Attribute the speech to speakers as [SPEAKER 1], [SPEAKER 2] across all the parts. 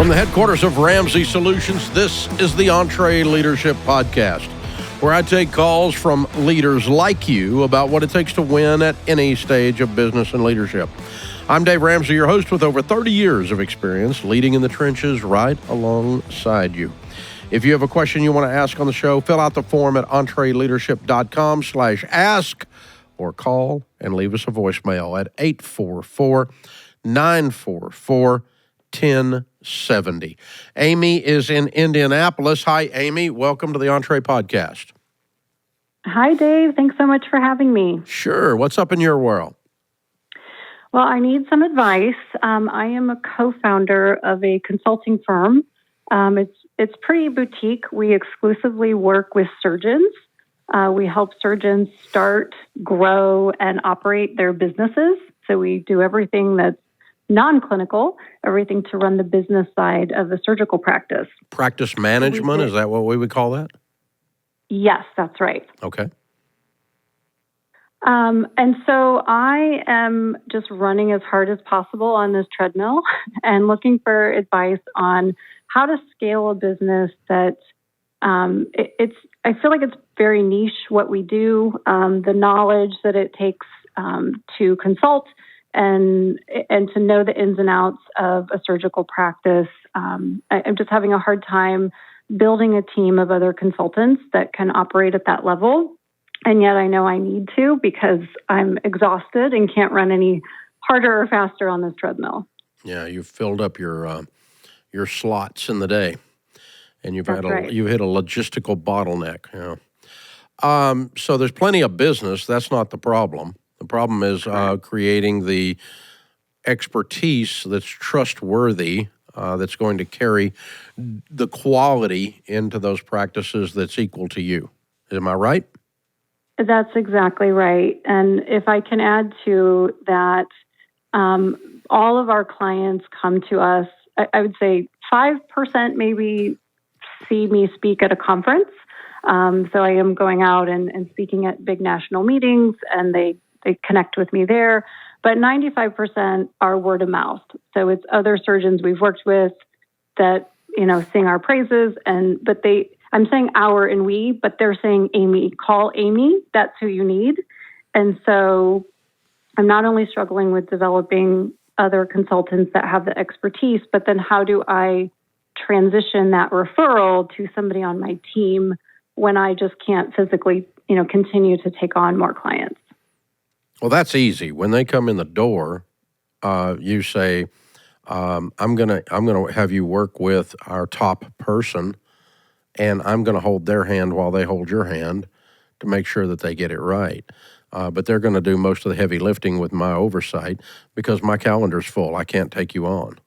[SPEAKER 1] From the headquarters of Ramsey Solutions, this is the EntreLeadership podcast, where I take calls from leaders like you about what it takes to win at any stage of business and leadership. I'm Dave Ramsey, your host with over 30 years of experience leading in the trenches right alongside you. If you have a question you want to ask on the show, fill out the form at EntreLeadership.com/ask or call and leave us a voicemail at 844-944-1070. Amy is in Indianapolis. Hi, Amy. Welcome to the Entre Podcast.
[SPEAKER 2] Hi, Dave. Thanks so much for having me.
[SPEAKER 1] Sure. What's up in your world?
[SPEAKER 2] Well, I need some advice. I am a co-founder of a consulting firm. It's pretty boutique. We exclusively work with surgeons. We help surgeons start, grow, and operate their businesses. So we do everything that's non-clinical, everything to run the business side of the surgical practice.
[SPEAKER 1] Practice management, is that what we would call that?
[SPEAKER 2] Yes, that's right.
[SPEAKER 1] Okay.
[SPEAKER 2] And so I am just running as hard as possible on this treadmill and looking for advice on how to scale a business that I feel like it's very niche what we do, the knowledge that it takes to consult and to know the ins and outs of a surgical practice. I'm just having a hard time building a team of other consultants that can operate at that level. And yet I know I need to because I'm exhausted and can't run any harder or faster on this treadmill.
[SPEAKER 1] Yeah, you've filled up your slots in the day, and you've hit a logistical bottleneck. Yeah. So there's plenty of business. That's not the problem. The problem is creating the expertise that's trustworthy, that's going to carry the quality into those practices that's equal to you. Am I right?
[SPEAKER 2] That's exactly right. And if I can add to that, all of our clients come to us, I would say 5% maybe see me speak at a conference. So I am going out and speaking at big national meetings, and they connect with me there. But 95% are word of mouth. So it's other surgeons we've worked with that, sing our praises, I'm saying our and we, but they're saying Amy, call Amy, that's who you need. And so I'm not only struggling with developing other consultants that have the expertise, but then how do I transition that referral to somebody on my team when I just can't physically, continue to take on more clients?
[SPEAKER 1] Well, that's easy. When they come in the door, you say, I'm gonna have you work with our top person, and I'm going to hold their hand while they hold your hand to make sure that they get it right. But they're going to do most of the heavy lifting with my oversight because my calendar's full. I can't take you on.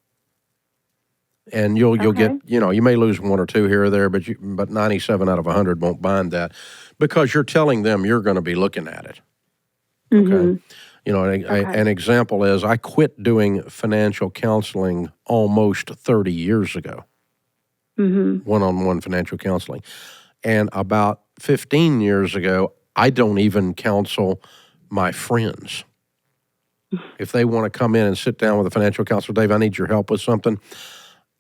[SPEAKER 1] And you'll get, you may lose one or two here or there, but 97 out of 100 won't mind that because you're telling them you're going to be looking at it. Okay.
[SPEAKER 2] Mm-hmm.
[SPEAKER 1] An example is I quit doing financial counseling almost 30 years ago. Mm-hmm. One-on-one financial counseling. And about 15 years ago, I don't even counsel my friends. If they want to come in and sit down with a financial counselor, Dave, I need your help with something.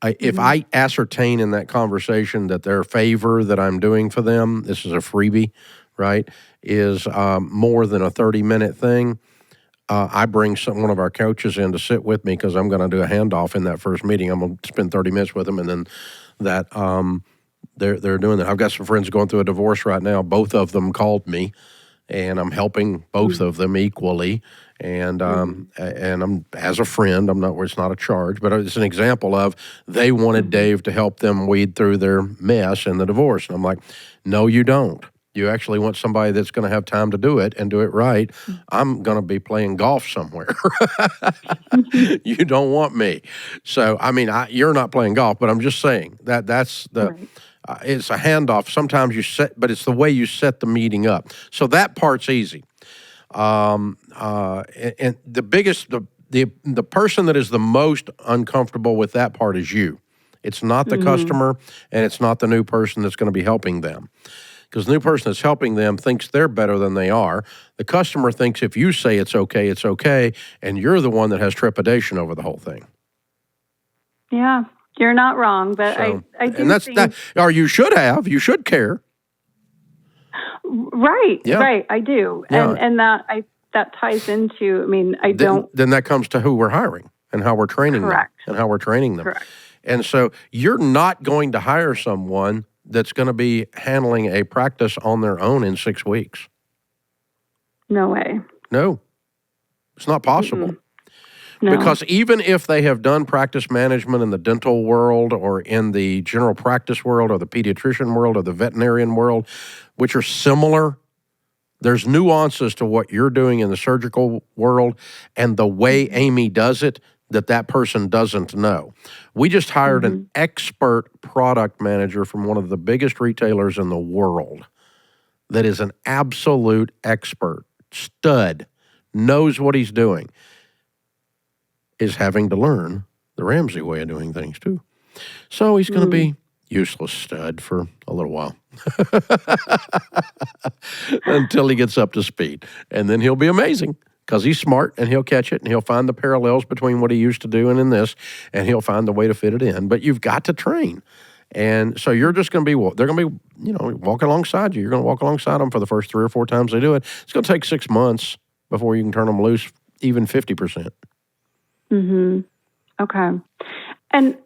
[SPEAKER 1] If I ascertain in that conversation that their favor that I'm doing for them, this is a freebie, right, is more than a 30-minute thing, I bring one of our coaches in to sit with me because I'm going to do a handoff in that first meeting. I'm going to spend 30 minutes with them, and then that they're doing that. I've got some friends going through a divorce right now. Both of them called me, and I'm helping both of them equally. And I'm as a friend. I'm not where it's not a charge, but it's an example of they wanted Dave to help them weed through their mess in the divorce, and I'm like, no, you don't. You actually want somebody that's going to have time to do it and do it right. I'm going to be playing golf somewhere. You don't want me. So, you're not playing golf, but I'm just saying that's the, it's a handoff. Sometimes but it's the way you set the meeting up. So that part's easy. And the biggest, the person that is the most uncomfortable with that part is you. It's not the customer, and it's not the new person that's going to be helping them. Because the new person that's helping them thinks they're better than they are. The customer thinks if you say it's okay, and you're the one that has trepidation over the whole thing.
[SPEAKER 2] Yeah. You're not wrong, but
[SPEAKER 1] So,
[SPEAKER 2] I do
[SPEAKER 1] and that's
[SPEAKER 2] think
[SPEAKER 1] that. Or you should care.
[SPEAKER 2] right,
[SPEAKER 1] Yeah.
[SPEAKER 2] right. I do,
[SPEAKER 1] Yeah.
[SPEAKER 2] and that ties into. I mean, I don't.
[SPEAKER 1] Then that comes to who we're hiring and how we're training
[SPEAKER 2] Correct.
[SPEAKER 1] them and how we're training them.
[SPEAKER 2] Correct.
[SPEAKER 1] And so you're not going to hire someone that's going to be handling a practice on their own in 6 weeks.
[SPEAKER 2] No way.
[SPEAKER 1] No, it's not possible.
[SPEAKER 2] No.
[SPEAKER 1] Because even if they have done practice management in the dental world or in the general practice world or the pediatrician world or the veterinarian world, which are similar, there's nuances to what you're doing in the surgical world and the way Amy does it that person doesn't know. We just hired an expert product manager from one of the biggest retailers in the world that is an absolute expert, stud, knows what he's doing, is having to learn the Ramsey way of doing things too. So he's going to be useless stud for a little while until he gets up to speed. And then he'll be amazing because he's smart and he'll catch it and he'll find the parallels between what he used to do and in this, and he'll find the way to fit it in. But you've got to train. And so you're just going to be, they're going to be, walking alongside you. You're going to walk alongside them for the first 3 or 4 times they do it. It's going to take 6 months before you can turn them loose, even 50%.
[SPEAKER 2] Okay. And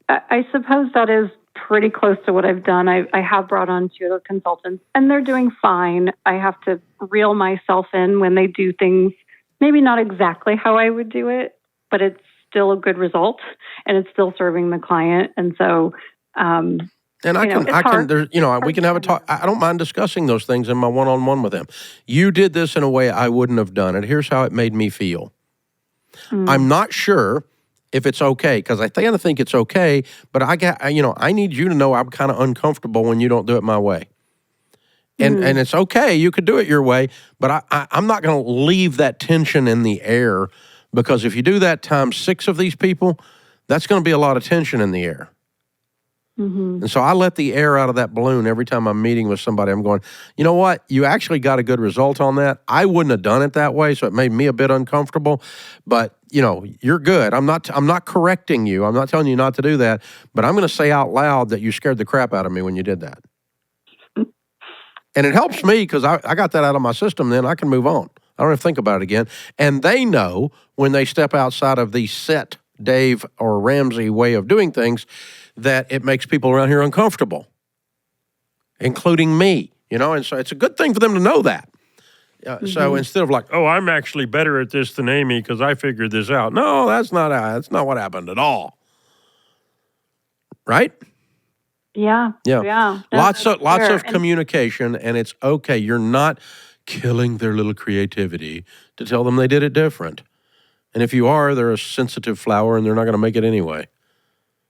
[SPEAKER 2] I suppose that is pretty close to what I've done. I have brought on 2 other consultants, and they're doing fine. I have to reel myself in when they do things, maybe not exactly how I would do it, but it's still a good result, and it's still serving the client. And so,
[SPEAKER 1] and we can have a talk. I don't mind discussing those things in my one-on-one with them. You did this in a way I wouldn't have done it. Here's how it made me feel. I'm not sure if it's okay, because I think it's okay, but I need you to know I'm kind of uncomfortable when you don't do it my way. And it's okay, you could do it your way, but I'm not going to leave that tension in the air, because if you do that times 6 of these people, that's going to be a lot of tension in the air. And so I let the air out of that balloon every time I'm meeting with somebody. I'm going, you know what? You actually got a good result on that. I wouldn't have done it that way, so it made me a bit uncomfortable. But you're good. I'm not correcting you. I'm not telling you not to do that. But I'm going to say out loud that you scared the crap out of me when you did that. And it helps me because I got that out of my system. Then I can move on. I don't have to think about it again. And they know when they step outside of the set Dave or Ramsey way of doing things, that it makes people around here uncomfortable, including me, and so it's a good thing for them to know that. So instead of like, oh, I'm actually better at this than Amy because I figured this out. No, that's not what happened at all. Right?
[SPEAKER 2] Yeah.
[SPEAKER 1] Lots of communication, and it's okay. You're not killing their little creativity to tell them they did it different. And if you are, they're a sensitive flower, and they're not going to make it anyway.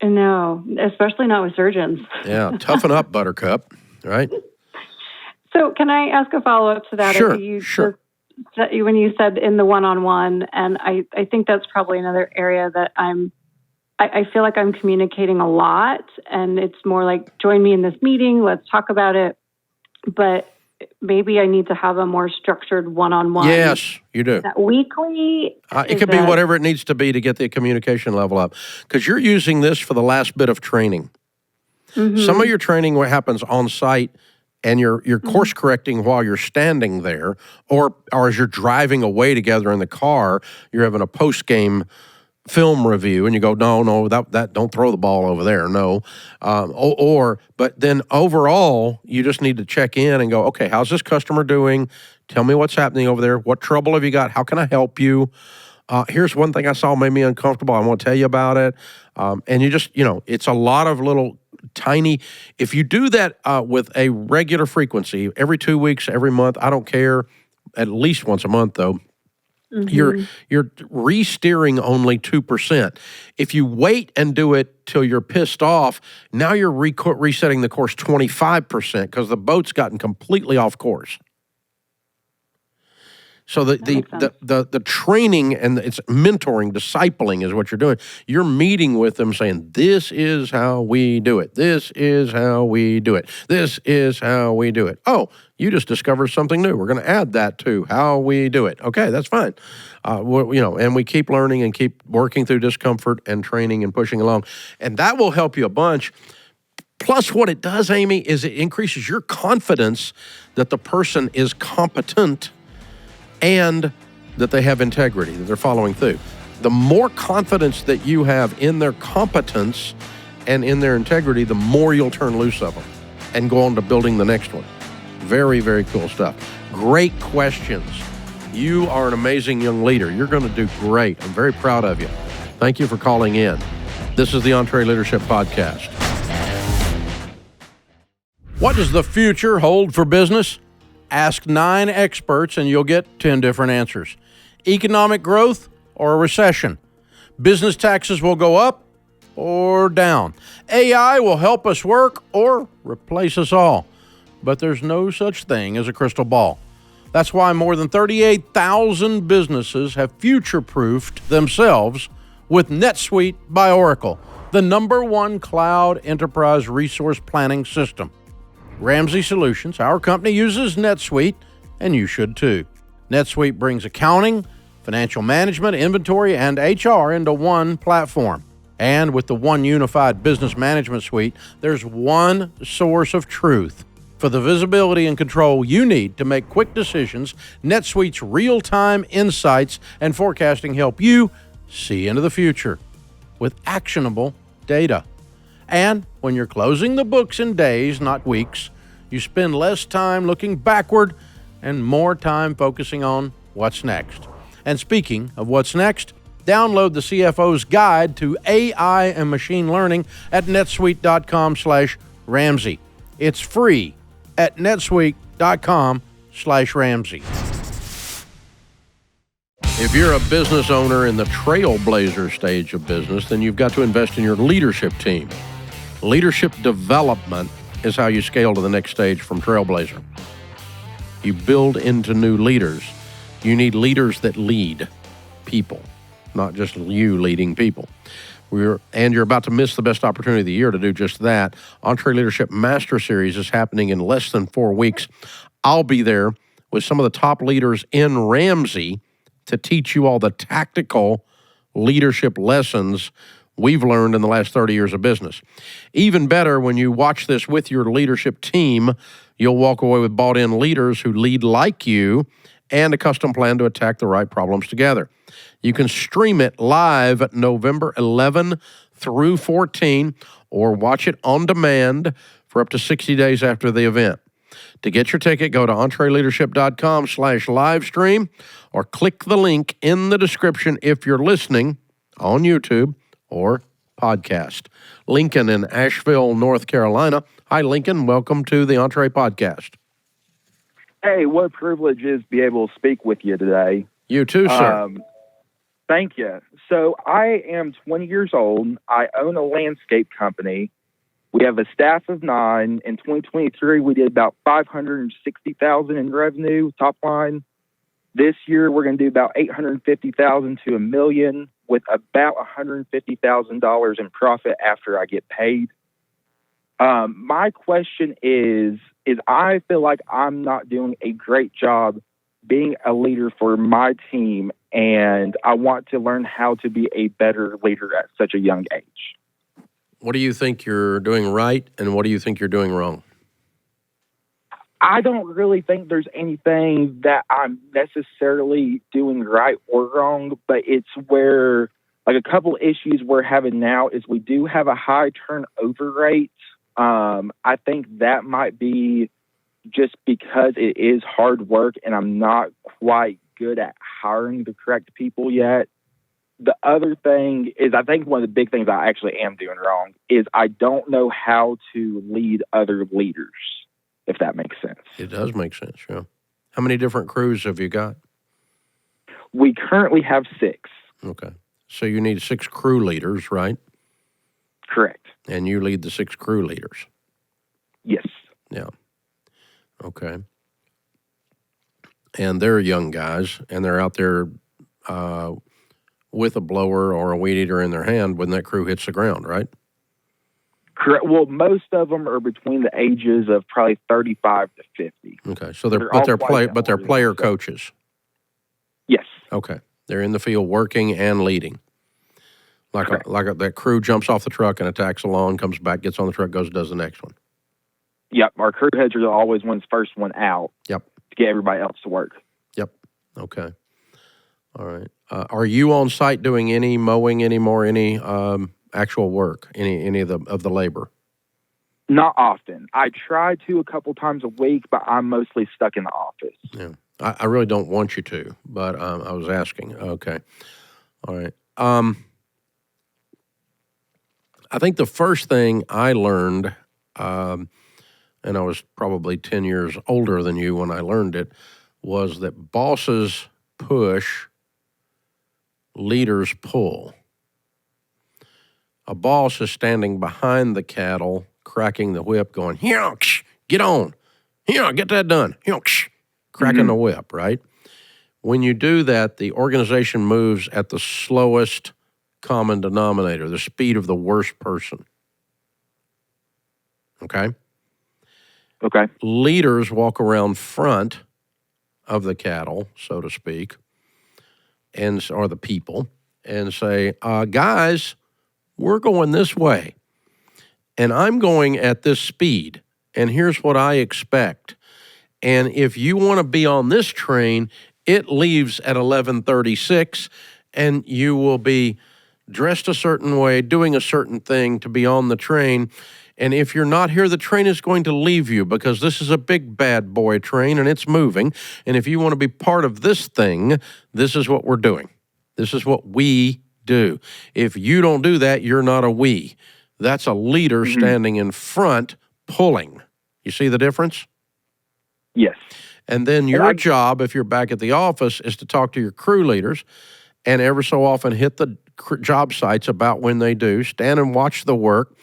[SPEAKER 2] No, especially not with surgeons.
[SPEAKER 1] Yeah, toughen up, Buttercup, right?
[SPEAKER 2] So can I ask a follow-up to that?
[SPEAKER 1] Sure.
[SPEAKER 2] When you said in the one-on-one, and I think that's probably another area that I feel like I'm communicating a lot, and it's more like, join me in this meeting, let's talk about it. But maybe I need to have a more structured one-on-one.
[SPEAKER 1] Yes, you do.
[SPEAKER 2] That weekly?
[SPEAKER 1] It could be whatever it needs to be to get the communication level up. Because you're using this for the last bit of training. Some of your training happens on site, and you're course correcting while you're standing there, or as you're driving away together in the car, you're having a post-game film review, and you go, no, that don't throw the ball over there, no. But then overall, you just need to check in and go, okay, how's this customer doing? Tell me what's happening over there. What trouble have you got? How can I help you? Here's one thing I saw made me uncomfortable. I want to tell you about it. And you just, it's a lot of little tiny, if you do that with a regular frequency, every 2 weeks, every month, I don't care, at least once a month though, you're re-steering only 2%. If you wait and do it till you're pissed off, now you're resetting the course 25% because the boat's gotten completely off course. So the training and it's mentoring, discipling is what you're doing. You're meeting with them saying, this is how we do it. This is how we do it. This is how we do it. Oh, you just discovered something new. We're going to add that to how we do it. Okay, that's fine. And we keep learning and keep working through discomfort and training and pushing along. And that will help you a bunch. Plus, what it does, Amy, is it increases your confidence that the person is competent and that they have integrity, that they're following through. The more confidence that you have in their competence and in their integrity, the more you'll turn loose of them and go on to building the next one. Very, very cool stuff. Great questions. You are an amazing young leader. You're going to do great. I'm very proud of you. Thank you for calling in. This is the EntreLeadership Podcast. What does the future hold for business? Ask 9 experts and you'll get 10 different answers. Economic growth or a recession? Business taxes will go up or down. AI will help us work or replace us all. But there's no such thing as a crystal ball. That's why more than 38,000 businesses have future-proofed themselves with NetSuite by Oracle, the #1 cloud enterprise resource planning system. Ramsey Solutions, our company, uses NetSuite, and you should too. NetSuite brings accounting, financial management, inventory, and HR into one platform. And with the one unified business management suite, there's one source of truth. For the visibility and control you need to make quick decisions, NetSuite's real-time insights and forecasting help you see into the future with actionable data. And when you're closing the books in days, not weeks, you spend less time looking backward and more time focusing on what's next. And speaking of what's next, download the CFO's Guide to AI and Machine Learning at netsuite.com/Ramsey. It's free at netsuite.com/Ramsey. If you're a business owner in the trailblazer stage of business, then you've got to invest in your leadership team. Leadership development is how you scale to the next stage from trailblazer. You build into new leaders. You need leaders that lead people, not just you leading people. And you're about to miss the best opportunity of the year to do just that. EntreLeadership Master Series is happening in less than 4 weeks. I'll be there with some of the top leaders in Ramsey to teach you all the tactical leadership lessons we've learned in the last 30 years of business. Even better, when you watch this with your leadership team, you'll walk away with bought-in leaders who lead like you and a custom plan to attack the right problems together. You can stream it live November 11 through 14 or watch it on demand for up to 60 days after the event. To get your ticket, go to EntreLeadership.com/livestream or click the link in the description if you're listening on YouTube or podcast. Lincoln in Asheville, North Carolina. Hi, Lincoln. Welcome to the Entre Podcast.
[SPEAKER 3] Hey, what a privilege is to be able to speak with you today.
[SPEAKER 1] You too, sir.
[SPEAKER 3] Thank you. So I am 20 years old. I own a landscape company. We have a staff of 9. In 2023, we did about $560,000 in revenue, top line. This year, we're going to do about $850,000 to $1 million, with about $150,000 in profit after I get paid. My question is I feel like I'm not doing a great job being a leader for my team, and I want to learn how to be a better leader at such a young age.
[SPEAKER 1] What do you think you're doing right, and what do you think you're doing wrong?
[SPEAKER 3] I don't really think there's anything that I'm necessarily doing right or wrong, but it's where, like, a couple issues we're having now is we do have a high turnover rate. I think that might be just because it is hard work and I'm not quite good at hiring the correct people yet. The other thing is, I think one of the big things I actually am doing wrong is I don't know how to lead other leaders, if that makes sense.
[SPEAKER 1] It does make sense, yeah. How many different crews have you got?
[SPEAKER 3] We currently have 6.
[SPEAKER 1] Okay. So you need 6 crew leaders, right?
[SPEAKER 3] Correct.
[SPEAKER 1] And you lead the 6 crew leaders?
[SPEAKER 3] Yes.
[SPEAKER 1] Yeah. Okay. and they're young guys, and they're out there with a blower or a weed eater in their hand when that crew hits the ground, right?
[SPEAKER 3] Correct. Well, most of them are between the ages of probably 35 to 50.
[SPEAKER 1] Okay, so they're player
[SPEAKER 3] So.
[SPEAKER 1] coaches.
[SPEAKER 3] Yes.
[SPEAKER 1] Okay, they're in the field working and leading. That crew jumps off the truck and attacks a lawn, comes back, gets on the truck, goes and does the next one.
[SPEAKER 3] Yep. Our crew heads are always one's first one out.
[SPEAKER 1] Yep.
[SPEAKER 3] To get everybody else to work.
[SPEAKER 1] Yep. Okay. All right. Are you on site doing any mowing anymore? Any actual work? Any of the labor?
[SPEAKER 3] Not often. I try to a couple times a week, but I'm mostly stuck in the office.
[SPEAKER 1] Yeah. I really don't want you to, but I was asking. Okay. All right. I think the first thing I learned, and I was probably 10 years older than you when I learned it, was that bosses push, leaders pull. A boss is standing behind the cattle, cracking the whip, going, here, get on. Here, get that done. Here, cracking the whip, right? When you do that, the organization moves at the slowest common denominator, the speed of the worst person. Okay?
[SPEAKER 3] Okay.
[SPEAKER 1] Leaders walk around front of the cattle, so to speak, or the people, and say, guys, we're going this way, and I'm going at this speed, and here's what I expect. And if you want to be on this train, it leaves at 11:36, and you will be dressed a certain way, doing a certain thing to be on the train. And if you're not here, the train is going to leave you because this is a big bad boy train and it's moving. And if you want to be part of this thing, this is what we're doing. This is what we do. If you don't do that, you're not a we. That's a leader standing in front pulling. You see the difference?
[SPEAKER 3] Yes.
[SPEAKER 1] And then your job, if you're back at the office, is to talk to your crew leaders and ever so often hit the job sites about when they do, stand and watch the work,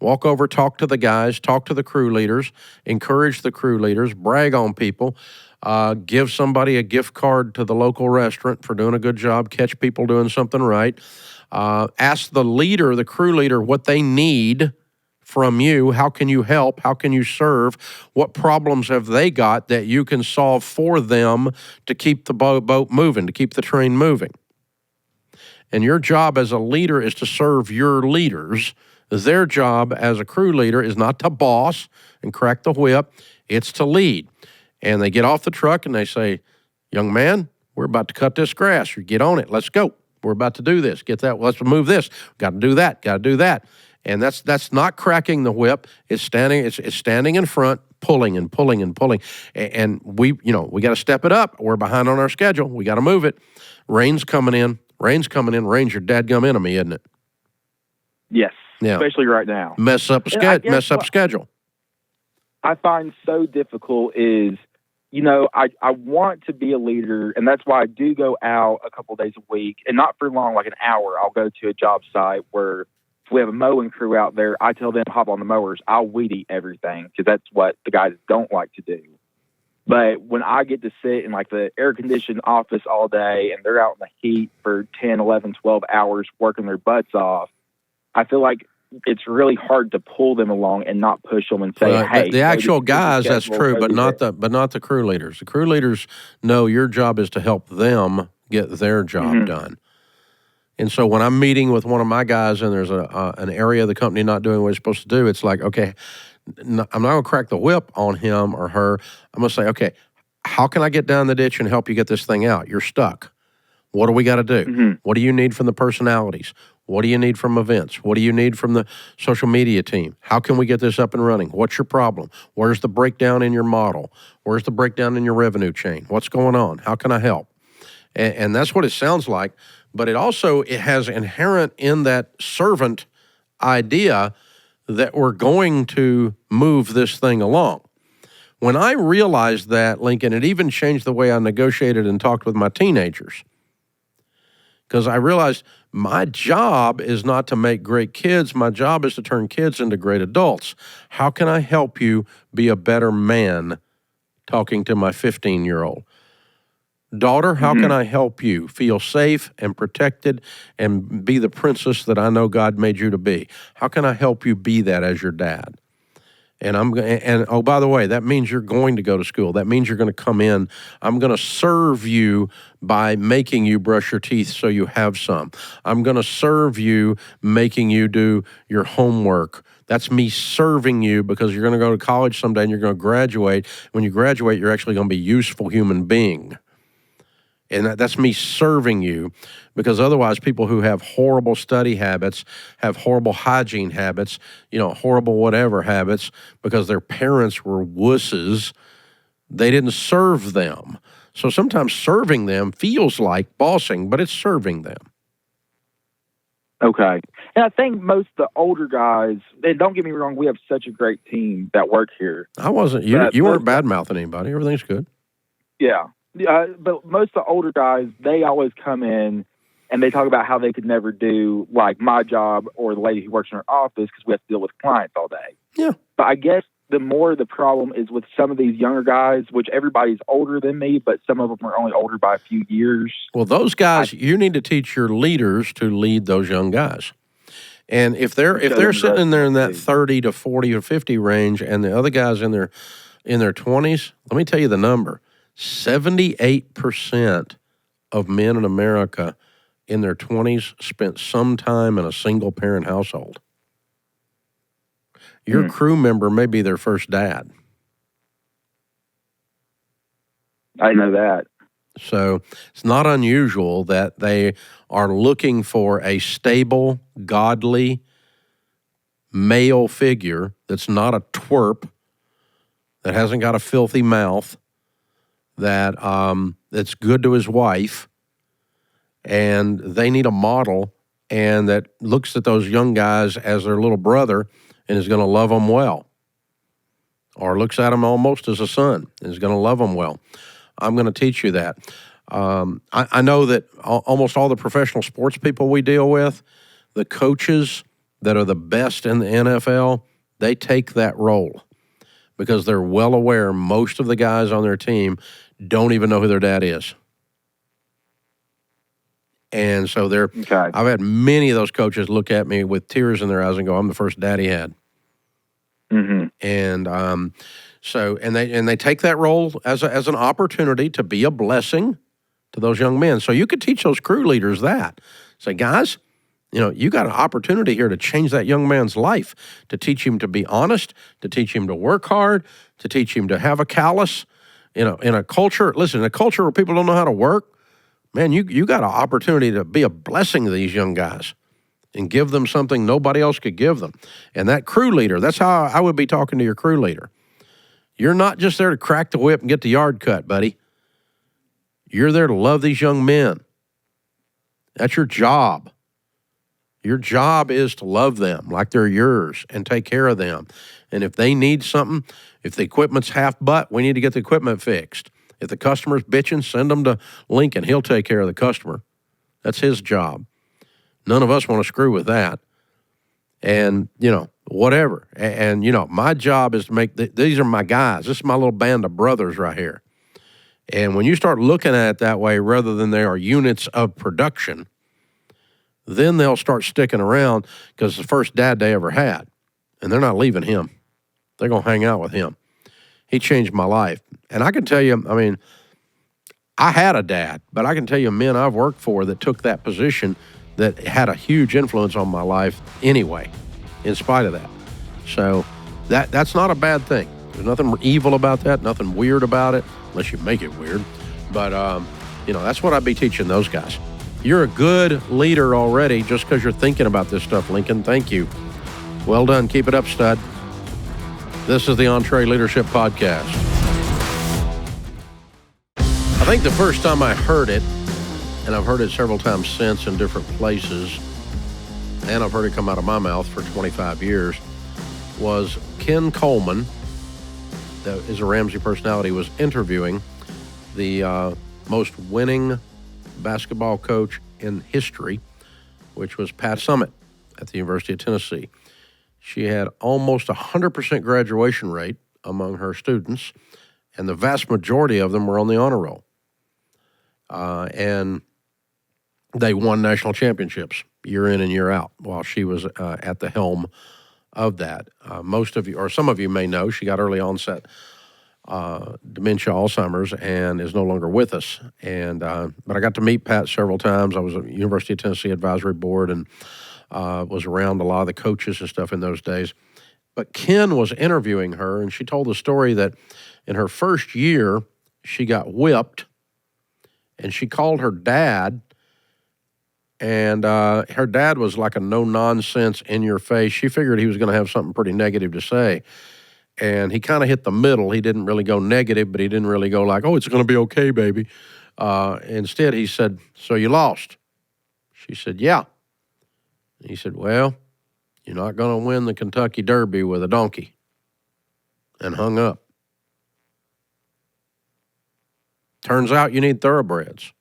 [SPEAKER 1] walk over, talk to the guys, talk to the crew leaders, encourage the crew leaders, brag on people, give somebody a gift card to the local restaurant for doing a good job, catch people doing something right, ask the leader, the crew leader, what they need from you. How can you help? How can you serve? What problems have they got that you can solve for them to keep the boat moving, to keep the train moving? And your job as a leader is to serve your leaders. Their job as a crew leader is not to boss and crack the whip. It's to lead. And they get off the truck and they say, young man, we're about to cut this grass. You get on it. Let's go. We're about to do this. Get that. Let's move this. Got to do that. Got to do that. And that's not cracking the whip. It's standing in front, pulling and pulling and pulling. And we got to step it up. We're behind on our schedule. We got to move it. Rain's coming in. Rain's your dadgum enemy, isn't it?
[SPEAKER 3] Yes.
[SPEAKER 1] Yeah.
[SPEAKER 3] Especially right now.
[SPEAKER 1] Mess up schedule.
[SPEAKER 3] I find so difficult is, I want to be a leader, and that's why I do go out a couple days a week, and not for long, like an hour. I'll go to a job site where if we have a mowing crew out there, I tell them hop on the mowers. I'll weed eat everything because that's what the guys don't like to do. But when I get to sit in like the air-conditioned office all day and they're out in the heat for 10, 11, 12 hours working their butts off, I feel like it's really hard to pull them along and not push them and say, hey.
[SPEAKER 1] The actual guys, that's true, but not the crew leaders. The crew leaders know your job is to help them get their job done. And so when I'm meeting with one of my guys and there's an area of the company not doing what it's supposed to do, it's like, okay, I'm not going to crack the whip on him or her. I'm going to say, okay, how can I get down the ditch and help you get this thing out? You're stuck. What do we got to do? What do you need from the personalities? What do you need from events? What do you need from the social media team? How can we get this up and running? What's your problem? Where's the breakdown in your model? Where's the breakdown in your revenue chain? What's going on? How can I help? And that's what it sounds like. But it has inherent in that servant idea that we're going to move this thing along. When I realized that, Lincoln, it even changed the way I negotiated and talked with my teenagers. Because I realized my job is not to make great kids. My job is to turn kids into great adults. How can I help you be a better man? Talking to my 15-year-old. Daughter, how can I help you feel safe and protected and be the princess that I know God made you to be? How can I help you be that as your dad? And oh, by the way, that means you're going to go to school. That means you're going to come in. I'm going to serve you by making you brush your teeth so you have some. I'm going to serve you making you do your homework. That's me serving you because you're going to go to college someday and you're going to graduate. When you graduate, you're actually going to be a useful human being. And that's me serving you, because otherwise people who have horrible study habits, have horrible hygiene habits, horrible whatever habits, because their parents were wusses, they didn't serve them. So sometimes serving them feels like bossing, but it's serving them.
[SPEAKER 3] Okay. And I think most of the older guys, and don't get me wrong, we have such a great team that work here.
[SPEAKER 1] I wasn't, you weren't bad-mouthing anybody. Everything's good.
[SPEAKER 3] Yeah. But most of the older guys, they always come in and they talk about how they could never do like my job or the lady who works in her office because we have to deal with clients all day.
[SPEAKER 1] Yeah.
[SPEAKER 3] But I guess the more the problem is with some of these younger guys, which everybody's older than me, but some of them are only older by a few years.
[SPEAKER 1] Well, those guys, you need to teach your leaders to lead those young guys. And if they're sitting in there in that 30 to 40 or 50 range, and the other guys in their 20s, let me tell you the number. 78% of men in America in their 20s spent some time in a single-parent household. Your crew member may be their first dad.
[SPEAKER 3] I know that.
[SPEAKER 1] So it's not unusual that they are looking for a stable, godly male figure that's not a twerp, that hasn't got a filthy mouth, that's good to his wife, and they need a model and that looks at those young guys as their little brother and is going to love them well, or looks at them almost as a son and is going to love them well. I'm going to teach you that. I know that almost all the professional sports people we deal with, the coaches that are the best in the NFL, they take that role because they're well aware most of the guys on their team don't even know who their dad is. And so I've had many of those coaches look at me with tears in their eyes and go, I'm the first dad he had. Mm-hmm. And and they take that role as an opportunity to be a blessing to those young men. So you could teach those crew leaders that. Say, guys, you got an opportunity here to change that young man's life, to teach him to be honest, to teach him to work hard, to teach him to have a callus. In a culture where people don't know how to work, man, you got an opportunity to be a blessing to these young guys and give them something nobody else could give them. And that crew leader, that's how I would be talking to your crew leader. You're not just there to crack the whip and get the yard cut, buddy. You're there to love these young men. That's your job. Your job is to love them like they're yours and take care of them. And if they need something, if the equipment's half butt, we need to get the equipment fixed. If the customer's bitching, send them to Lincoln. He'll take care of the customer. That's his job. None of us want to screw with that. And, whatever. And my job is to make, these are my guys. This is my little band of brothers right here. And when you start looking at it that way, rather than they are units of production, then they'll start sticking around because it's the first dad they ever had. And they're not leaving him. They're going to hang out with him. He changed my life. And I can tell you, I had a dad, but I can tell you men I've worked for that took that position that had a huge influence on my life anyway, in spite of that. So that's not a bad thing. There's nothing evil about that, nothing weird about it, unless you make it weird. But, that's what I'd be teaching those guys. You're a good leader already just because you're thinking about this stuff, Lincoln. Thank you. Well done. Keep it up, stud. This is the EntreLeadership Podcast. I think the first time I heard it, and I've heard it several times since in different places, and I've heard it come out of my mouth for 25 years, was Ken Coleman, that is a Ramsey personality, was interviewing the most winning basketball coach in history, which was Pat Summitt at the University of Tennessee. She had almost 100% graduation rate among her students, and the vast majority of them were on the honor roll. and they won national championships year in and year out while she was at the helm of that. Most of you, or some of you may know, she got early onset dementia, Alzheimer's, and is no longer with us. And but I got to meet Pat several times. I was at University of Tennessee Advisory Board and was around a lot of the coaches and stuff in those days. But Ken was interviewing her, and she told the story that in her first year, she got whipped, and she called her dad, and her dad was like a no-nonsense, in-your-face. She figured he was going to have something pretty negative to say, and he kind of hit the middle. He didn't really go negative, but he didn't really go like, oh, it's going to be okay, baby. Instead, he said, so you lost? She said, yeah. He said, well, you're not going to win the Kentucky Derby with a donkey, and hung up. Turns out you need thoroughbreds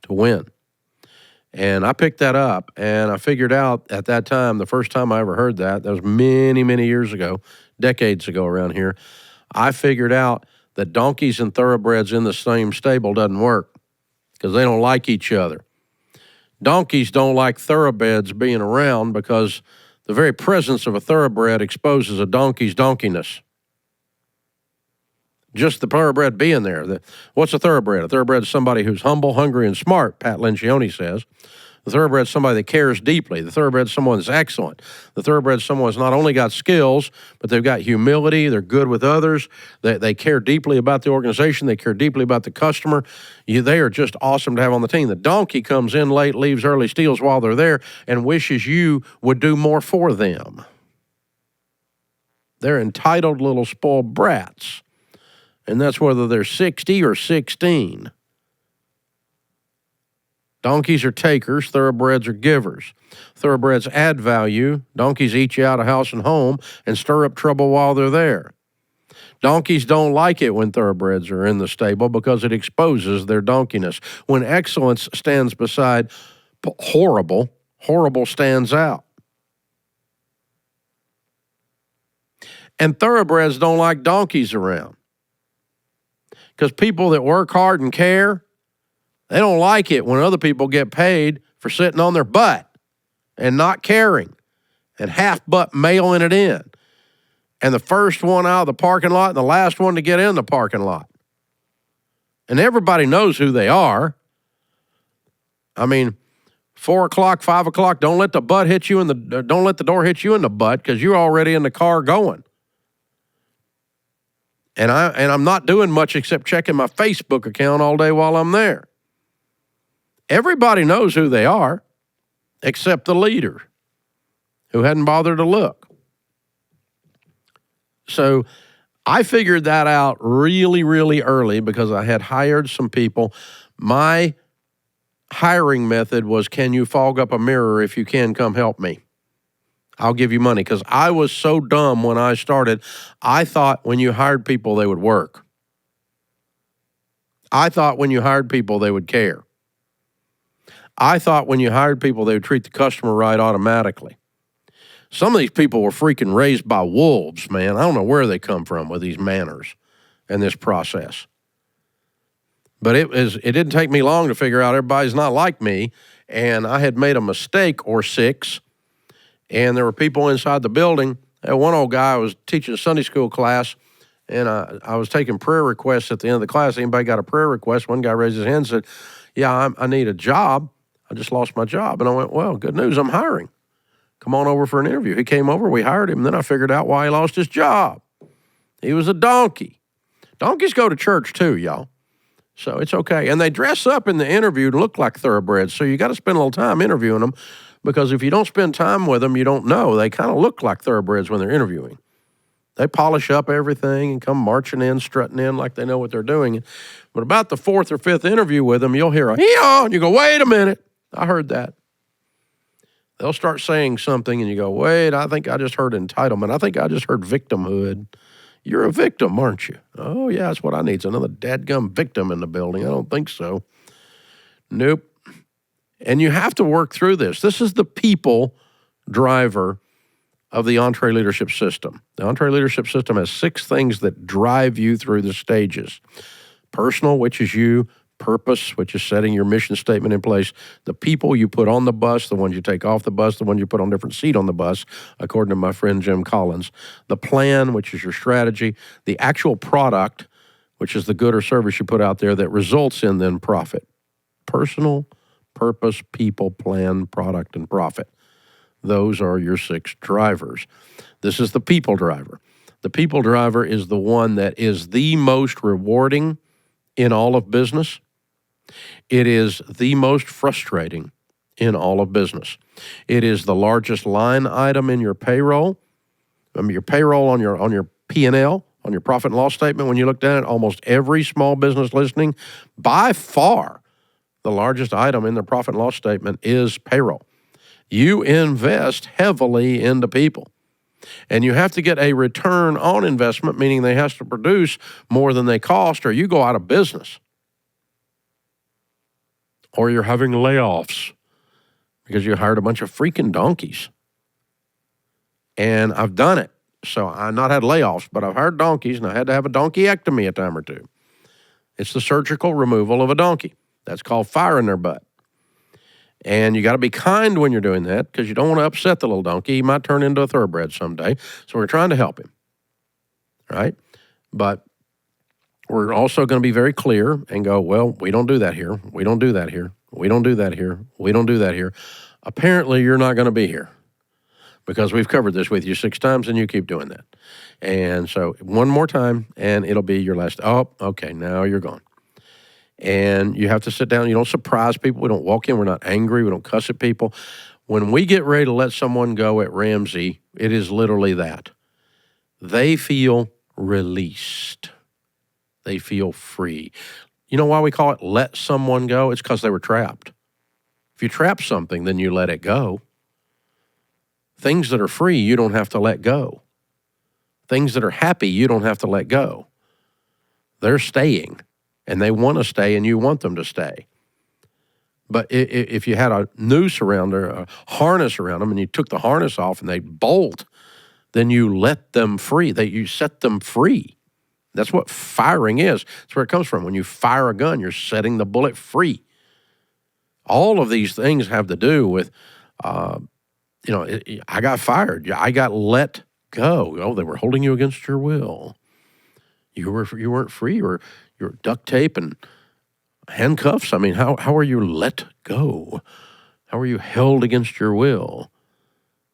[SPEAKER 1] to win. And I picked that up, and I figured out at that time, the first time I ever heard that was many, many years ago, decades ago around here, I figured out that donkeys and thoroughbreds in the same stable doesn't work because they don't like each other. Donkeys don't like thoroughbreds being around because the very presence of a thoroughbred exposes a donkey's donkeyness. Just the thoroughbred being there. What's a thoroughbred? A thoroughbred is somebody who's humble, hungry, and smart, Pat Lencioni says. The thoroughbred is somebody that cares deeply. The thoroughbred is someone that's excellent. The thoroughbred is someone that's not only got skills, but they've got humility. They're good with others. They care deeply about the organization. They care deeply about the customer. They are just awesome to have on the team. The donkey comes in late, leaves early, steals while they're there, and wishes you would do more for them. They're entitled little spoiled brats. And that's whether they're 60 or 16. Donkeys are takers, thoroughbreds are givers. Thoroughbreds add value. Donkeys eat you out of house and home and stir up trouble while they're there. Donkeys don't like it when thoroughbreds are in the stable because it exposes their donkeyness. When excellence stands beside horrible, horrible stands out. And thoroughbreds don't like donkeys around. Because people that work hard and care, they don't like it when other people get paid for sitting on their butt and not caring and half-butt mailing it in. And the first one out of the parking lot and the last one to get in the parking lot. And everybody knows who they are. I mean, 4 o'clock, 5 o'clock, don't let the door hit you in the butt because you're already in the car going. And I'm not doing much except checking my Facebook account all day while I'm there. Everybody knows who they are, except the leader, who hadn't bothered to look. So I figured that out really, really early because I had hired some people. My hiring method was, can you fog up a mirror? If you can, come help me. I'll give you money, because I was so dumb when I started. I thought when you hired people, they would work. I thought when you hired people, they would care. I thought when you hired people, they would treat the customer right automatically. Some of these people were freaking raised by wolves, man. I don't know where they come from with these manners and this process. But it didn't take me long to figure out everybody's not like me, and I had made a mistake or six. And there were people inside the building. One old guy was teaching a Sunday school class, and I was taking prayer requests at the end of the class. Anybody got a prayer request? One guy raised his hand and said, yeah, I need a job. I just lost my job. And I went, well, good news, I'm hiring. Come on over for an interview. He came over, we hired him, and then I figured out why he lost his job. He was a donkey. Donkeys go to church too, y'all. So it's okay. And they dress up in the interview to look like thoroughbreds, so you got to spend a little time interviewing them. Because if you don't spend time with them, you don't know. They kind of look like thoroughbreds when they're interviewing. They polish up everything and come marching in, strutting in like they know what they're doing. But about the 4th or 5th interview with them, you'll hear a hee-haw, and you go, wait a minute, I heard that. They'll start saying something, and you go, wait, I think I just heard entitlement. I think I just heard victimhood. You're a victim, aren't you? Oh, yeah, that's what I need. It's another dadgum victim in the building. I don't think so. Nope. And you have to work through this. This is the people driver of the EntreLeadership system. The EntreLeadership system has 6 things that drive you through the stages. Personal, which is you. Purpose, which is setting your mission statement in place. The people you put on the bus, the ones you take off the bus, the ones you put on different seat on the bus, according to my friend Jim Collins. The plan, which is your strategy. The actual product, which is the good or service you put out there that results in then profit. Personal, purpose, people, plan, product, and profit. Those are your 6 drivers. This is the people driver. The people driver is the one that is the most rewarding in all of business. It is the most frustrating in all of business. It is the largest line item in your payroll. Your payroll on your P&L, on your profit and loss statement, when you looked at it, almost every small business listening, by far the largest item in the profit and loss statement is payroll. You invest heavily into people. And you have to get a return on investment, meaning they have to produce more than they cost, or you go out of business. Or you're having layoffs because you hired a bunch of freaking donkeys. And I've done it. So I've not had layoffs, but I've hired donkeys, and I had to have a donkeyectomy a time or two. It's the surgical removal of a donkey. That's called firing their butt. And you got to be kind when you're doing that because you don't want to upset the little donkey. He might turn into a thoroughbred someday. So we're trying to help him, right? But we're also going to be very clear and go, well, we don't do that here. We don't do that here. We don't do that here. We don't do that here. Apparently, you're not going to be here because we've covered this with you 6 times and you keep doing that. And so one more time and it'll be your last. Oh, okay, now you're gone. And you have to sit down. You don't surprise people. We don't walk in. We're not angry. We don't cuss at people. When we get ready to let someone go at Ramsey, it is literally that. They feel released. They feel free. You know why we call it let someone go? It's because they were trapped. If you trap something, then you let it go. Things that are free, you don't have to let go. Things that are happy, you don't have to let go. They're staying, and they want to stay, and you want them to stay. But if you had a noose around or a harness around them, and you took the harness off and they bolt, then you let them free. You set them free. That's what firing is. That's where it comes from. When you fire a gun, you're setting the bullet free. All of these things have to do with, I got fired. I got let go. Oh, they were holding you against your will. You weren't free, or you're duct tape and handcuffs. I mean, how are you let go? How are you held against your will?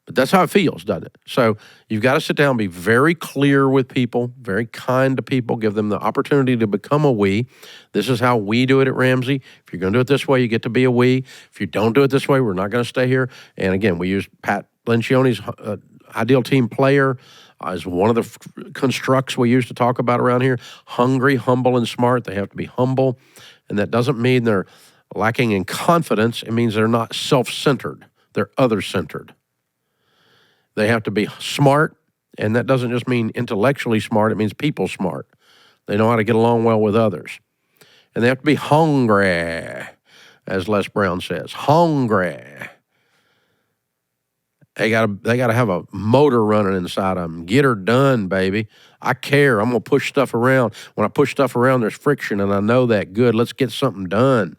[SPEAKER 1] But that's how it feels, doesn't it? So you've got to sit down, be very clear with people, very kind to people, give them the opportunity to become a we. This is how we do it at Ramsey. If you're going to do it this way, you get to be a we. If you don't do it this way, we're not going to stay here. And again, we use Pat Lencioni's ideal team player as one of the constructs we used to talk about around here. Hungry, humble, and smart. They have to be humble. And that doesn't mean they're lacking in confidence. It means they're not self-centered. They're other-centered. They have to be smart, and that doesn't just mean intellectually smart. It means people smart. They know how to get along well with others. And they have to be hungry, as Les Brown says. Hungry. They gotta have a motor running inside of them. Get her done, baby. I care. I'm going to push stuff around. When I push stuff around, there's friction, and I know that. Good. Let's get something done.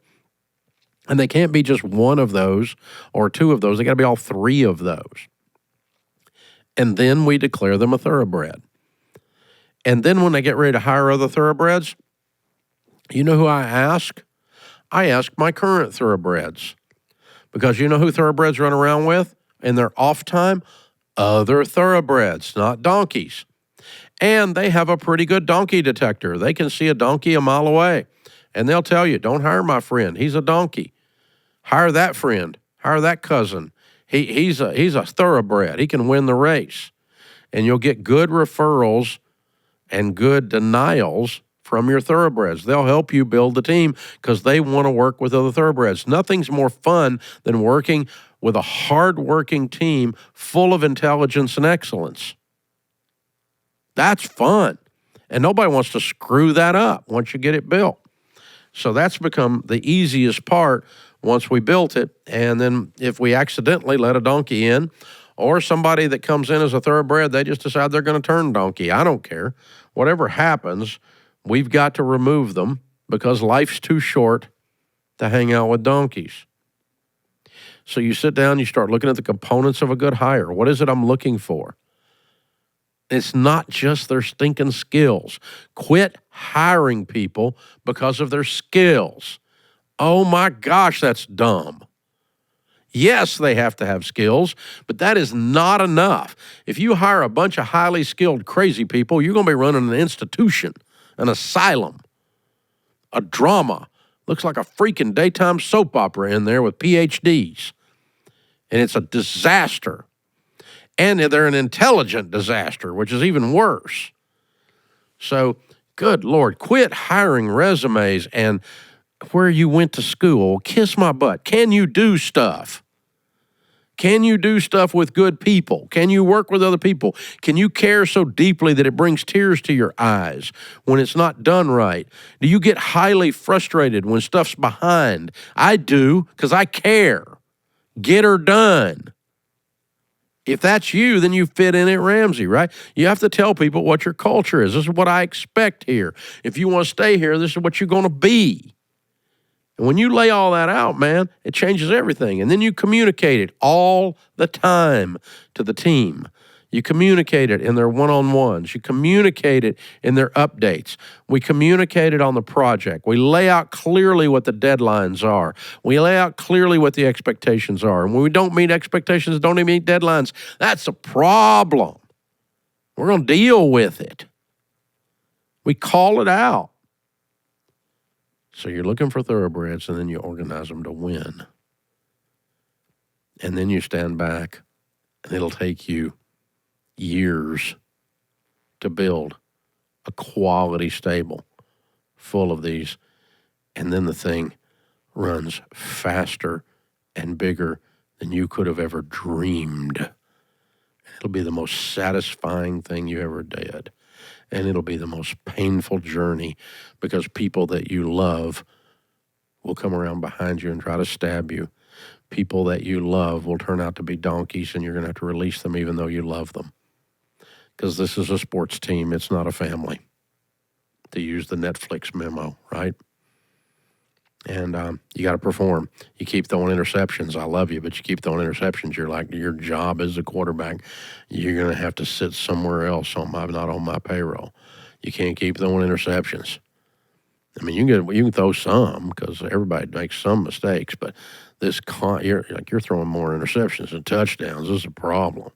[SPEAKER 1] And they can't be just one of those or two of those. They got to be all 3 of those. And then we declare them a thoroughbred. And then when they get ready to hire other thoroughbreds, you know who I ask? I ask my current thoroughbreds. Because you know who thoroughbreds run around with in their off time? Other thoroughbreds, not donkeys. And they have a pretty good donkey detector. They can see a donkey a mile away. And they'll tell you, don't hire my friend. He's a donkey. Hire that friend. Hire that cousin. He's a thoroughbred. He can win the race. And you'll get good referrals and good denials from your thoroughbreds. They'll help you build the team because they want to work with other thoroughbreds. Nothing's more fun than working with a hard-working team full of intelligence and excellence. That's fun. And nobody wants to screw that up once you get it built. So that's become the easiest part once we built it. And then if we accidentally let a donkey in, or somebody that comes in as a thoroughbred, they just decide they're going to turn donkey. I don't care. Whatever happens, we've got to remove them because life's too short to hang out with donkeys. So you sit down, you start looking at the components of a good hire. What is it I'm looking for? It's not just their stinking skills. Quit hiring people because of their skills. Oh my gosh, that's dumb. Yes, they have to have skills, but that is not enough. If you hire a bunch of highly skilled crazy people, you're going to be running an institution, an asylum, a drama. Looks like a freaking daytime soap opera in there with PhDs. And it's a disaster. And they're an intelligent disaster, which is even worse. So, good Lord, quit hiring resumes and where you went to school. Kiss my butt. Can you do stuff? Can you do stuff with good people? Can you work with other people? Can you care so deeply that it brings tears to your eyes when it's not done right? Do you get highly frustrated when stuff's behind? I do, because I care. Get her done. If that's you, then you fit in at Ramsey, right? You have to tell people what your culture is. This is what I expect here. If you want to stay here, this is what you're going to be. And when you lay all that out, man, it changes everything. And then you communicate it all the time to the team. You communicate it in their one-on-ones. You communicate it in their updates. We communicate it on the project. We lay out clearly what the deadlines are. We lay out clearly what the expectations are. And when we don't meet expectations, don't even meet deadlines, that's a problem. We're going to deal with it. We call it out. So you're looking for thoroughbreds, and then you organize them to win. And then you stand back, and it'll take you years to build a quality stable full of these. And then the thing runs faster and bigger than you could have ever dreamed. It'll be the most satisfying thing you ever did. And it'll be the most painful journey because people that you love will come around behind you and try to stab you. People that you love will turn out to be donkeys, and you're going to have to release them even though you love them. Because this is a sports team. It's not a family, to use the Netflix memo, right? And you got to perform. You keep throwing interceptions. I love you, but you keep throwing interceptions. You're like, your job as a quarterback, you're going to have to sit somewhere else not on my payroll. You can't keep throwing interceptions. I mean, you can throw some because everybody makes some mistakes, but you're throwing more interceptions than touchdowns. This is a problem.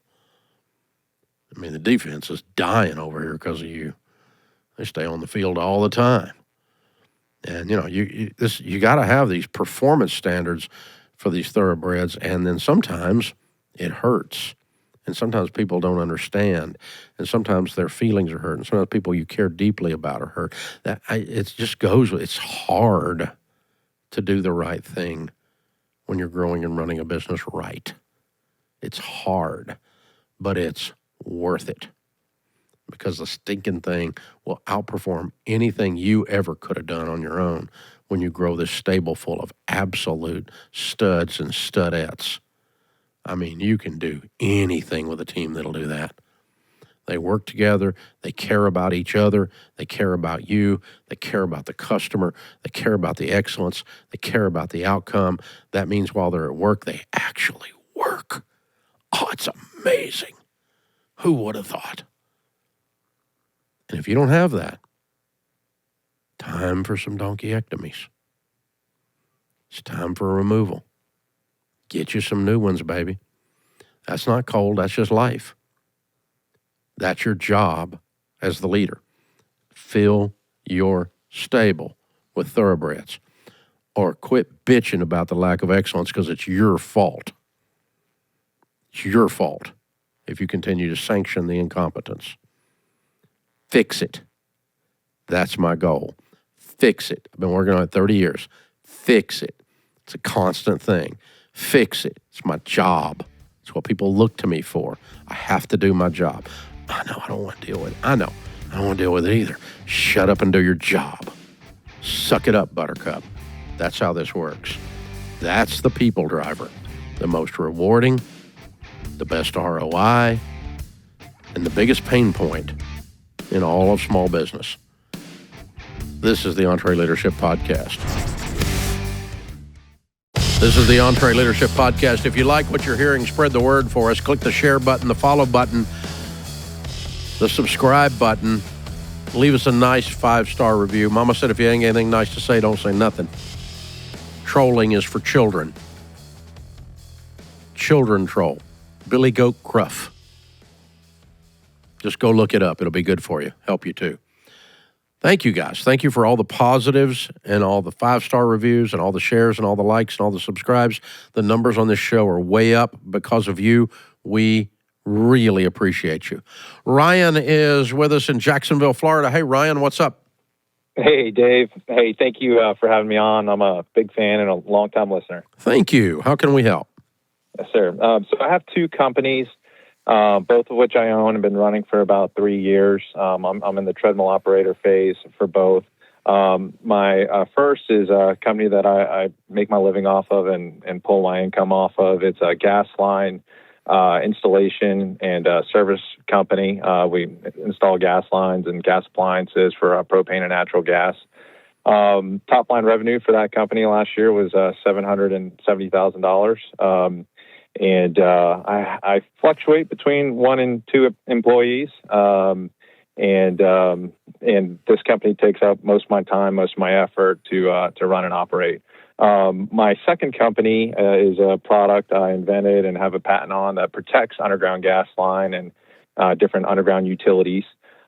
[SPEAKER 1] I mean, the defense is dying over here because of you. They stay on the field all the time. And, you got to have these performance standards for these thoroughbreds, and then sometimes it hurts. And sometimes people don't understand, and sometimes their feelings are hurt, and sometimes people you care deeply about are hurt. It's hard to do the right thing when you're growing and running a business right. It's hard, but it's worth it. Because the stinking thing will outperform anything you ever could have done on your own when you grow this stable full of absolute studs and studettes. I mean, you can do anything with a team that'll do that. They work together. They care about each other. They care about you. They care about the customer. They care about the excellence. They care about the outcome. That means while they're at work, they actually work. Oh, it's amazing. Who would have thought? And if you don't have that, time for some donkeyectomies. It's time for a removal. Get you some new ones, baby. That's not cold. That's just life. That's your job as the leader. Fill your stable with thoroughbreds. Or quit bitching about the lack of excellence because it's your fault. It's your fault if you continue to sanction the incompetence. Fix it. That's my goal. Fix it. I've been working on it 30 years. Fix it. It's a constant thing. Fix it. It's my job. It's what people look to me for. I have to do my job. I know I don't want to deal with it. I know. I don't want to deal with it either. Shut up and do your job. Suck it up, Buttercup. That's how this works. That's the people driver. The most rewarding, the best ROI, and the biggest pain point in all of small business. This is the EntreLeadership Podcast. This is the EntreLeadership Podcast. If you like what you're hearing, spread the word for us. Click the share button, the follow button, the subscribe button. Leave us a nice 5-star review. Mama said if you ain't anything nice to say, don't say nothing. Trolling is for children. Children troll. Billy Goat Cruff. Just go look it up. It'll be good for you. Help you too. Thank you, guys. Thank you for all the positives and all the 5-star reviews and all the shares and all the likes and all the subscribes. The numbers on this show are way up because of you. We really appreciate you. Ryan is with us in Jacksonville, Florida. Hey, Ryan, what's up?
[SPEAKER 4] Hey, Dave. Hey, thank you for having me on. I'm a big fan and a longtime listener.
[SPEAKER 1] Thank you. How can we help?
[SPEAKER 4] Yes, sir. So I have 2 companies, both of which I own and been running for about 3 years. I'm in the treadmill operator phase for both. My first is a company that I make my living off of and pull my income off of. It's a gas line installation and service company. We install gas lines and gas appliances for propane and natural gas. Top line revenue for that company last year was $770,000. And I fluctuate between 1 and 2 employees. And this company takes up most of my time, most of my effort to run and operate. My second company is a product I invented and have a patent on that protects underground gas line and different underground utilities.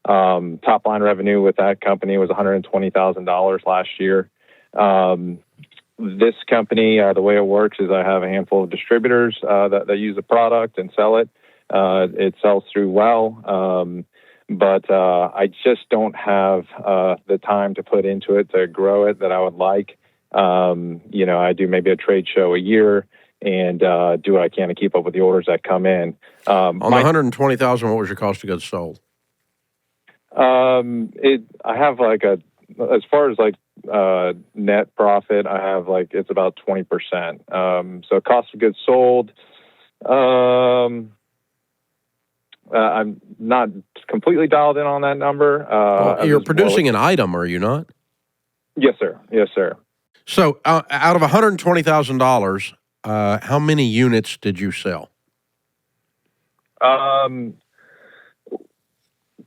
[SPEAKER 4] Top line revenue with that company was $120,000 last year. This company, the way it works is I have a handful of distributors that use the product and sell it. It sells through well, but I just don't have the time to put into it to grow it that I would like. I do maybe a trade show a year and do what I can to keep up with the orders that come in.
[SPEAKER 1] On the $120,000, what was your cost of goods sold?
[SPEAKER 4] I have as far as net profit, I have it's about 20%. So cost of goods sold, I'm not completely dialed in on that number.
[SPEAKER 1] You're producing an item, are you not?
[SPEAKER 4] Yes, sir. Yes, sir.
[SPEAKER 1] So out of $120,000, how many units did you sell?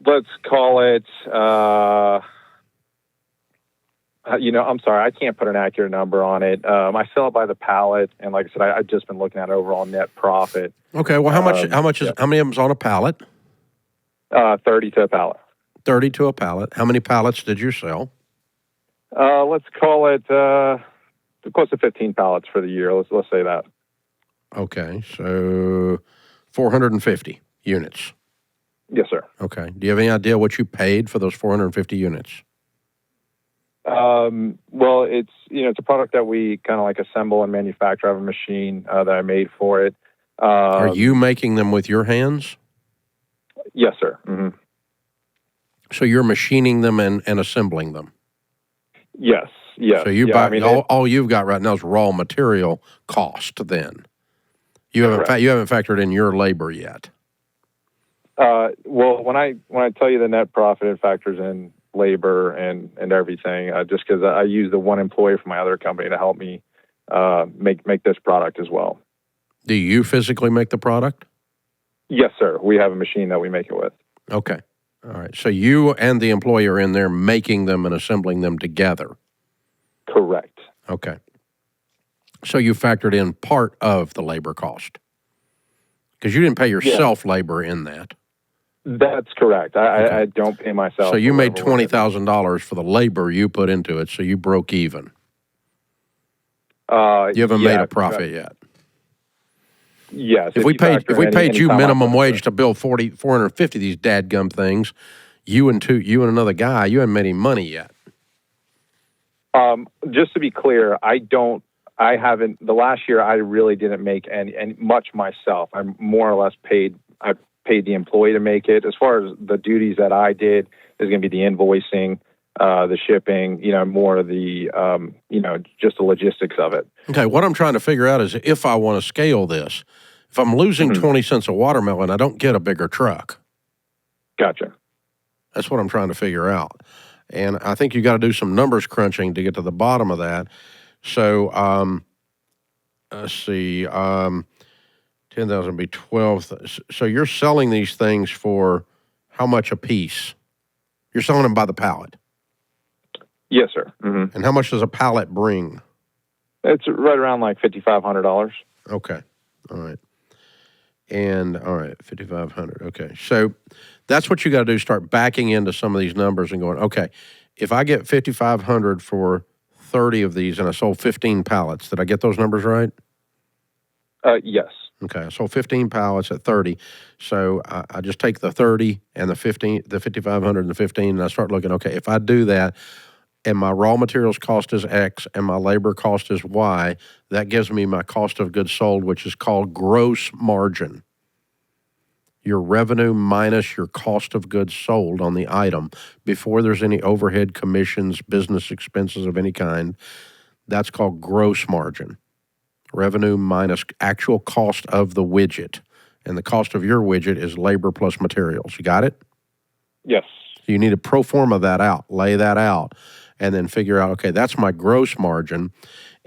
[SPEAKER 4] Let's call it, I'm sorry, I can't put an accurate number on it. I sell it by the pallet, and like I said, I've just been looking at overall net profit.
[SPEAKER 1] Okay, well, how many of them's on a pallet?
[SPEAKER 4] 30 to a pallet.
[SPEAKER 1] 30 to a pallet. How many pallets did you sell?
[SPEAKER 4] Let's call it close to 15 pallets for the year. Let's say that. Okay,
[SPEAKER 1] so 450 units.
[SPEAKER 4] Yes, sir.
[SPEAKER 1] Okay. Do you have any idea what you paid for those 450 units?
[SPEAKER 4] Well, it's a product that we kind of assemble and manufacture. I have a machine that I made for it.
[SPEAKER 1] Are you making them with your hands?
[SPEAKER 4] Yes, sir. Mm-hmm.
[SPEAKER 1] So you're machining them and assembling them?
[SPEAKER 4] Yes. Yes.
[SPEAKER 1] So you buy all you've got right now is raw material cost. Then you haven't factored in your labor yet.
[SPEAKER 4] Well, when I tell you the net profit, it factors in labor and everything. Just because I use the one employee from my other company to help me make this product as well.
[SPEAKER 1] Do you physically make the product?
[SPEAKER 4] Yes, sir. We have a machine that we make it with.
[SPEAKER 1] Okay. All right. So you and the employee are in there making them and assembling them together.
[SPEAKER 4] Correct.
[SPEAKER 1] Okay. So you factored in part of the labor cost because you didn't pay yourself labor in that.
[SPEAKER 4] That's correct. I don't pay myself.
[SPEAKER 1] So you made $20,000 for the labor you put into it, so you broke even. You haven't made a profit yet.
[SPEAKER 4] Yes.
[SPEAKER 1] If we paid you minimum wage to build 450 of these dadgum things, you and another guy, you haven't made any money yet.
[SPEAKER 4] Just to be clear, I haven't. The last year, I really didn't make any much myself. I more or less paid the employee to make it. As far as the duties that I did, is going to be the invoicing, the shipping, more of the, just the logistics of it.
[SPEAKER 1] Okay, what I'm trying to figure out is if I want to scale this, if I'm losing 20 cents a watermelon, I don't get a bigger truck.
[SPEAKER 4] Gotcha.
[SPEAKER 1] That's what I'm trying to figure out. And I think you got to do some numbers crunching to get to the bottom of that. So let's see, 10,000 would be 12. So you're selling these things for how much a piece? You're selling them by the pallet.
[SPEAKER 4] Yes, sir. Mm-hmm.
[SPEAKER 1] And how much does a pallet bring?
[SPEAKER 4] It's right around like $5,500.
[SPEAKER 1] Okay. All right. And all right, 5,500. Okay. So that's what you got to do. Start backing into some of these numbers and going, okay, if I get 5,500 for 30 of these and I sold 15 pallets, did I get those numbers right?
[SPEAKER 4] Yes.
[SPEAKER 1] Okay. I sold 15 pallets at 30. So I just take the 30 and the 15, the 5,500 and the 15, and I start looking, okay, if I do that, and my raw materials cost is X and my labor cost is Y, that gives me my cost of goods sold, which is called gross margin. Your revenue minus your cost of goods sold on the item before there's any overhead, commissions, business expenses of any kind. That's called gross margin. Revenue minus actual cost of the widget. And the cost of your widget is labor plus materials. You got it?
[SPEAKER 4] Yes.
[SPEAKER 1] So you need to pro forma that out, lay that out, and then figure out, okay, that's my gross margin.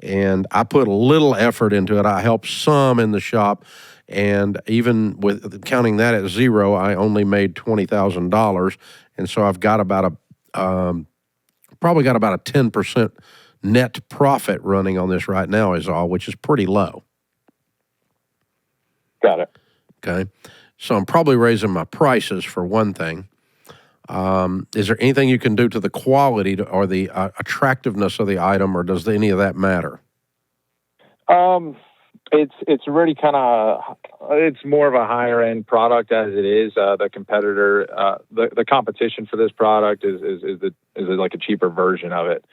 [SPEAKER 1] And I put a little effort into it. I helped some in the shop. And even with counting that at zero, I only made $20,000. And so I've got about probably got about a 10% net profit running on this right now is all, which is pretty low.
[SPEAKER 4] Got it.
[SPEAKER 1] Okay. So I'm probably raising my prices for one thing. Is there anything you can do to the quality or the attractiveness of the item, or does any of that matter?
[SPEAKER 4] It's really kind of, it's more of a higher end product as it is. The competitor, the competition for this product is like a cheaper version of it.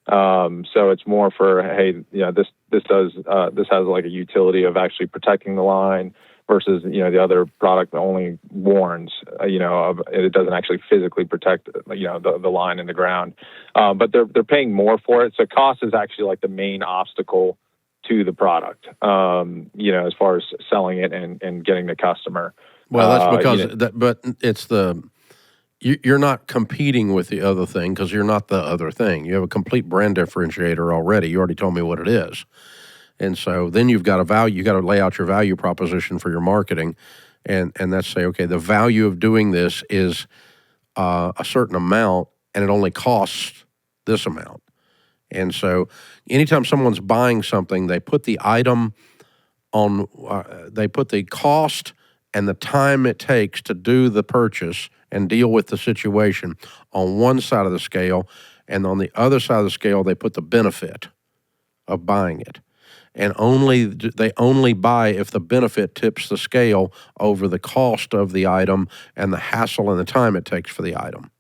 [SPEAKER 4] So it's more for, hey, this has like a utility of actually protecting the line versus, the other product that only warns, it doesn't actually physically protect, the line in the ground. But they're paying more for it. So cost is actually like the main obstacle to the product, as far as selling it and getting the customer.
[SPEAKER 1] Well, that's because, but it's you're not competing with the other thing because you're not the other thing. You have a complete brand differentiator already. You already told me what it is. And so then you've got you got to lay out your value proposition for your marketing. And that's say, okay, the value of doing this is a certain amount and it only costs this amount. And so anytime someone's buying something, they put the item on, they put the cost and the time it takes to do the purchase and deal with the situation on one side of the scale. And on the other side of the scale, they put the benefit of buying it. And they only buy if the benefit tips the scale over the cost of the item and the hassle and the time it takes for the item.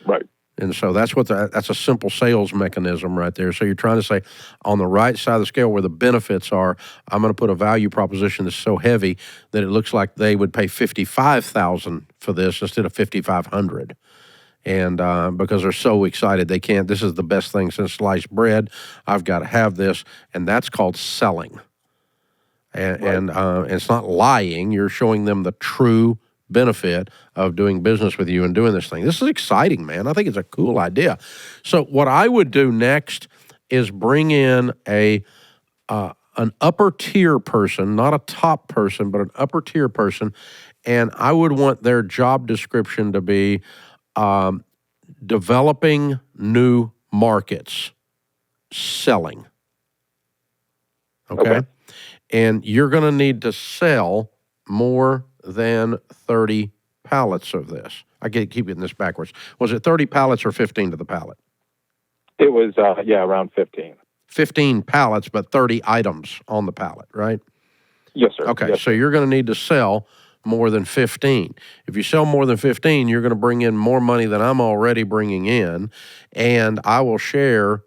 [SPEAKER 4] Right.
[SPEAKER 1] And so that's a simple sales mechanism right there. So you're trying to say on the right side of the scale where the benefits are, I'm going to put a value proposition that's so heavy that it looks like they would pay $55,000 for this instead of $5,500. And because they're so excited, this is the best thing since sliced bread. I've got to have this. And that's called selling. And it's not lying. You're showing them the true benefit of doing business with you and doing this thing. This is exciting, man. I think it's a cool idea. So what I would do next is bring in an upper tier person, not a top person, but an upper tier person. And I would want their job description to be developing new markets, selling. Okay? And you're going to need to sell more than 30 pallets of this. I keep getting this backwards. Was it 30 pallets or 15 to the pallet?
[SPEAKER 4] It was, around 15.
[SPEAKER 1] 15 pallets, but 30 items on the pallet, right?
[SPEAKER 4] Yes, sir.
[SPEAKER 1] Okay,
[SPEAKER 4] yes,
[SPEAKER 1] so you're going to need to sell more than 15. If you sell more than 15, you're going to bring in more money than I'm already bringing in, and I will share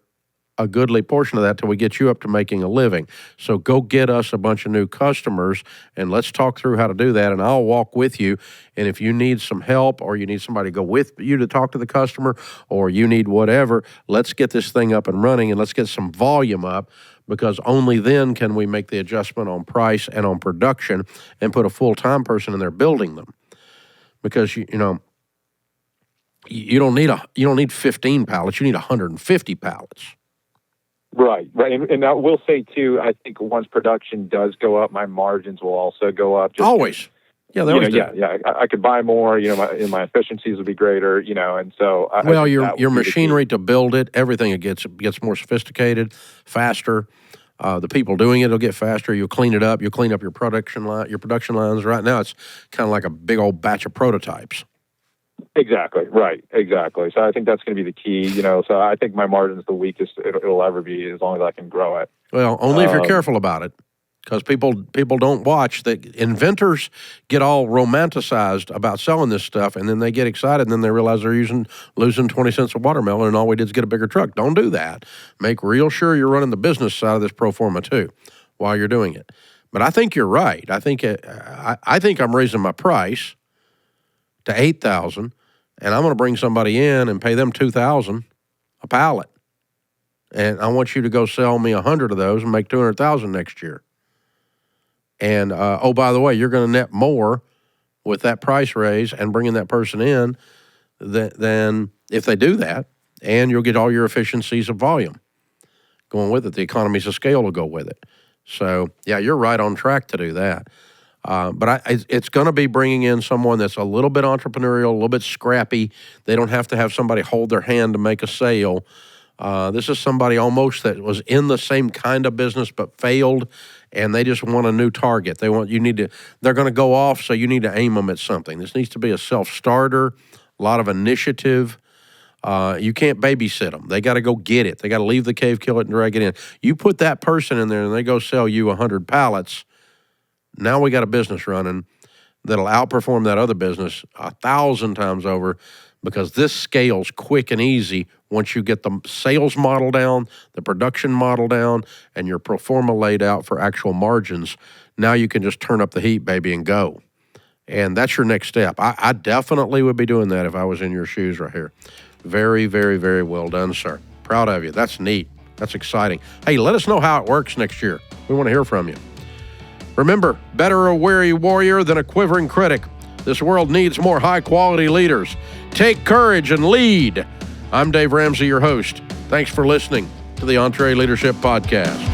[SPEAKER 1] a goodly portion of that till we get you up to making a living. So go get us a bunch of new customers, and let's talk through how to do that, and I'll walk with you. And if you need some help or you need somebody to go with you to talk to the customer or you need whatever, let's get this thing up and running and let's get some volume up, because only then can we make the adjustment on price and on production and put a full-time person in there building them. Because, You don't need 15 pallets. You need 150 pallets.
[SPEAKER 4] Right. And I will say, too, I think once production does go up, my margins will also go up.
[SPEAKER 1] Always. Yeah, they always do.
[SPEAKER 4] Yeah. I could buy more, my efficiencies would be greater, and so.
[SPEAKER 1] Your machinery to build it, everything, it gets more sophisticated, faster. The people doing it will get faster. You'll clean it up. You'll clean up your production lines. Right now, it's kind of like a big old batch of prototypes.
[SPEAKER 4] Exactly. Right. Exactly. So I think that's going to be the key, so I think my margin's the weakest it'll ever be as long as I can grow it.
[SPEAKER 1] Well, only if you're careful about it, because people don't watch. The inventors get all romanticized about selling this stuff, and then they get excited, and then they realize they're losing 20 cents a watermelon, and all we did is get a bigger truck. Don't do that. Make real sure you're running the business side of this pro forma too while you're doing it. But I think you're right. I think I'm raising my price to $8,000, and I'm going to bring somebody in and pay them $2,000 a pallet. And I want you to go sell me 100 of those and make $200,000 next year. And, by the way, you're going to net more with that price raise and bringing that person in than if they do that, and you'll get all your efficiencies of volume going with it. The economies of scale will go with it. So, yeah, you're right on track to do that. But it's going to be bringing in someone that's a little bit entrepreneurial, a little bit scrappy. They don't have to have somebody hold their hand to make a sale. This is somebody almost that was in the same kind of business but failed, and they just want a new target. They're going to go off, so you need to aim them at something. This needs to be a self-starter, a lot of initiative. You can't babysit them. They got to go get it. They got to leave the cave, kill it, and drag it in. You put that person in there, and they go sell you 100 pallets. Now we got a business running that'll outperform that other business 1,000 times over, because this scales quick and easy once you get the sales model down, the production model down, and your pro forma laid out for actual margins. Now you can just turn up the heat, baby, and go. And that's your next step. I definitely would be doing that if I was in your shoes right here. Very, very, very well done, sir. Proud of you. That's neat. That's exciting. Hey, let us know how it works next year. We want to hear from you. Remember, better a weary warrior than a quivering critic. This world needs more high-quality leaders. Take courage and lead. I'm Dave Ramsey, your host. Thanks for listening to the EntreLeadership Podcast.